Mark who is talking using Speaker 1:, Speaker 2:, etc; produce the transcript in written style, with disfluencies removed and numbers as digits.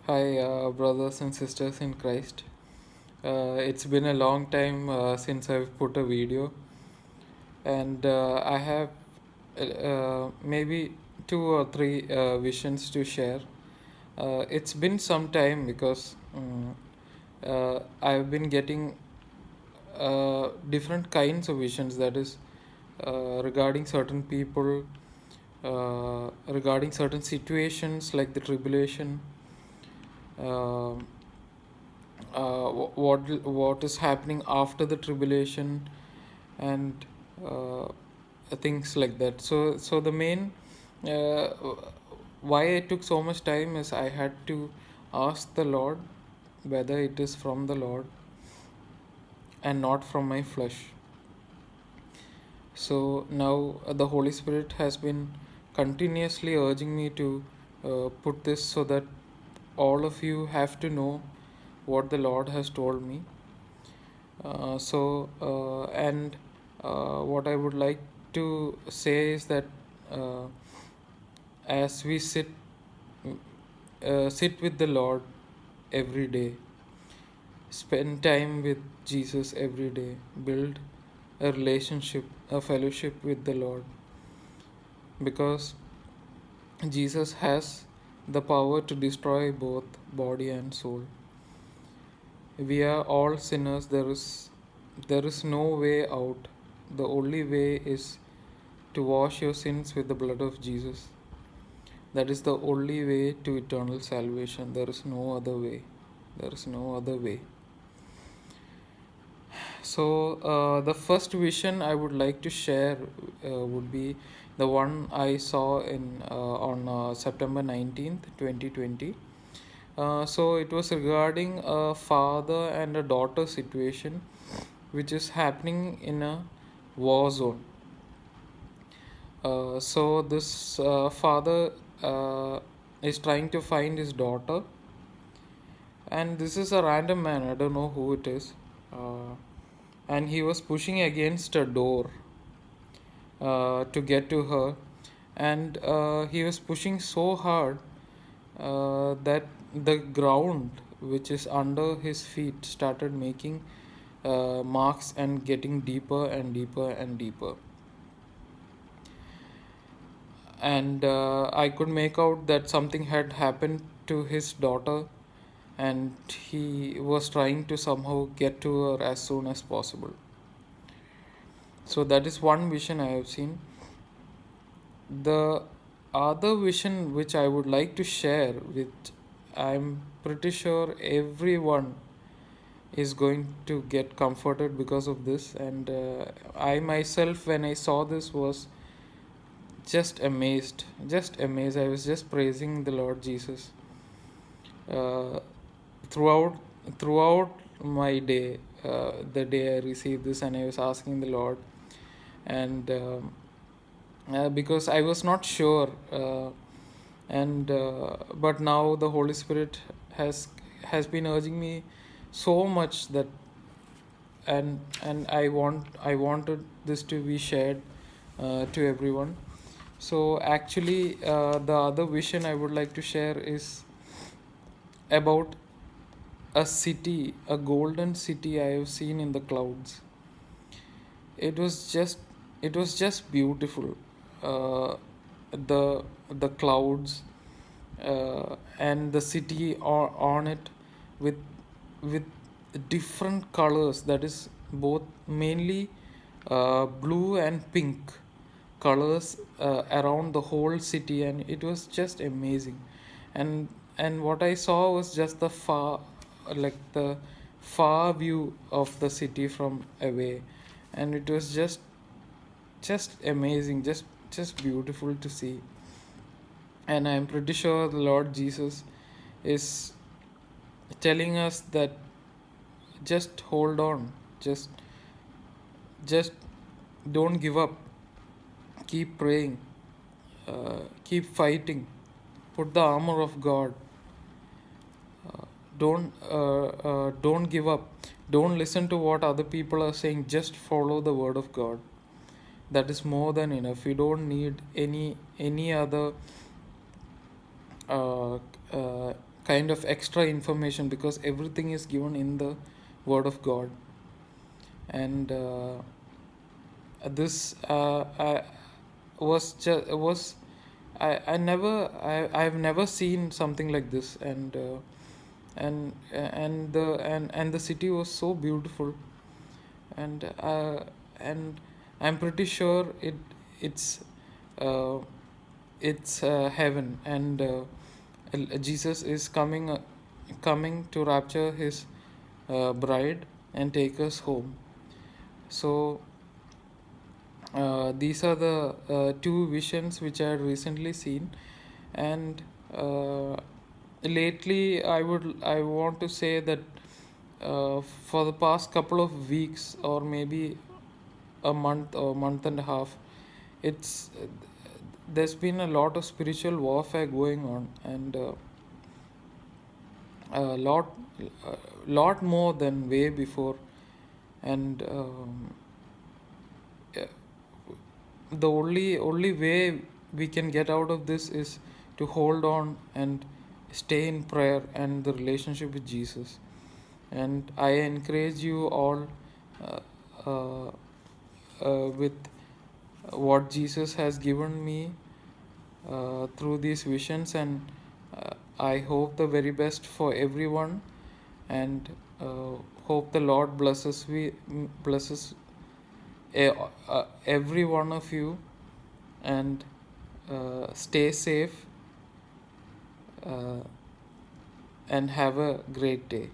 Speaker 1: Hi, brothers and sisters in Christ. It's been a long time since I've put a video, and I have maybe two or three visions to share. It's been some time because I've been getting different kinds of visions, that is, regarding certain people, regarding certain situations like the tribulation. um what is happening after the tribulation, and uh, things like that. So the main uh, why it took so much time is I had to ask the Lord whether it is from the Lord and not from my flesh. So now the Holy Spirit has been continuously urging me to put this so that all of you have to know what the Lord has told me. And what I would like to say is that uh, as we sit with the Lord every day, spend time with Jesus every day, build a relationship, a fellowship with the Lord, because Jesus has the power to destroy both body and soul. We are all sinners. There is no way out. The only way is to wash your sins with the blood of Jesus. That is the only way to eternal salvation. There is no other way. There is no other way. So, the first vision I would like to share would be the one I saw in on September 19th, 2020. So, it was regarding a father and a daughter situation which is happening in a war zone. So this father is trying to find his daughter, and this is a random man. I don't know who it is, and he was pushing against a door to get to her, and he was pushing so hard that the ground which is under his feet started making marks and getting deeper and deeper and deeper. And I could make out that something had happened to his daughter, and he was trying to somehow get to her as soon as possible. So that is one vision I have seen. The other vision which I would like to share, which I'm pretty sure everyone is going to get comforted because of this, and I myself, when I saw this, was just amazed. I was just praising the Lord Jesus uh, throughout throughout my day, the day I received this, and I was asking the Lord, and because I was not sure, and but now the Holy Spirit has been urging me so much that, and I wanted this to be shared to everyone. So actually, the other vision I would like to share is about a city, a golden city I have seen in the clouds. It was just, it was just beautiful. The clouds and the city on it with with different colors. That is both mainly blue and pink colors around the whole city, and it was just amazing. And and what I saw was just the far, like the far view of the city from away, and it was just amazing, just beautiful to see. And I'm pretty sure the Lord Jesus is telling us that just hold on, just don't give up, keep praying, keep fighting, put the armor of God. Don't give up. Don't listen to what other people are saying. Just follow the word of God. That is more than enough. You don't need any other uh, uh, kind of extra information, because everything is given in the Word of God. And this I was just was I've never seen something like this. And the city was so beautiful. And uh, and I'm pretty sure it's uh, heaven. And Jesus is coming to rapture his bride and take us home. So these are the two visions which I had recently seen. And lately I want to say that for the past couple of weeks, or maybe a month or month and a half, it's there's been a lot of spiritual warfare going on. And a lot more than way before. And uh, the only way we can get out of this is to hold on and stay in prayer and the relationship with Jesus. And I encourage you all uh, uh, with what Jesus has given me through these visions. And I hope the very best for everyone. And hope the Lord blesses every one of you. And stay safe, and have a great day.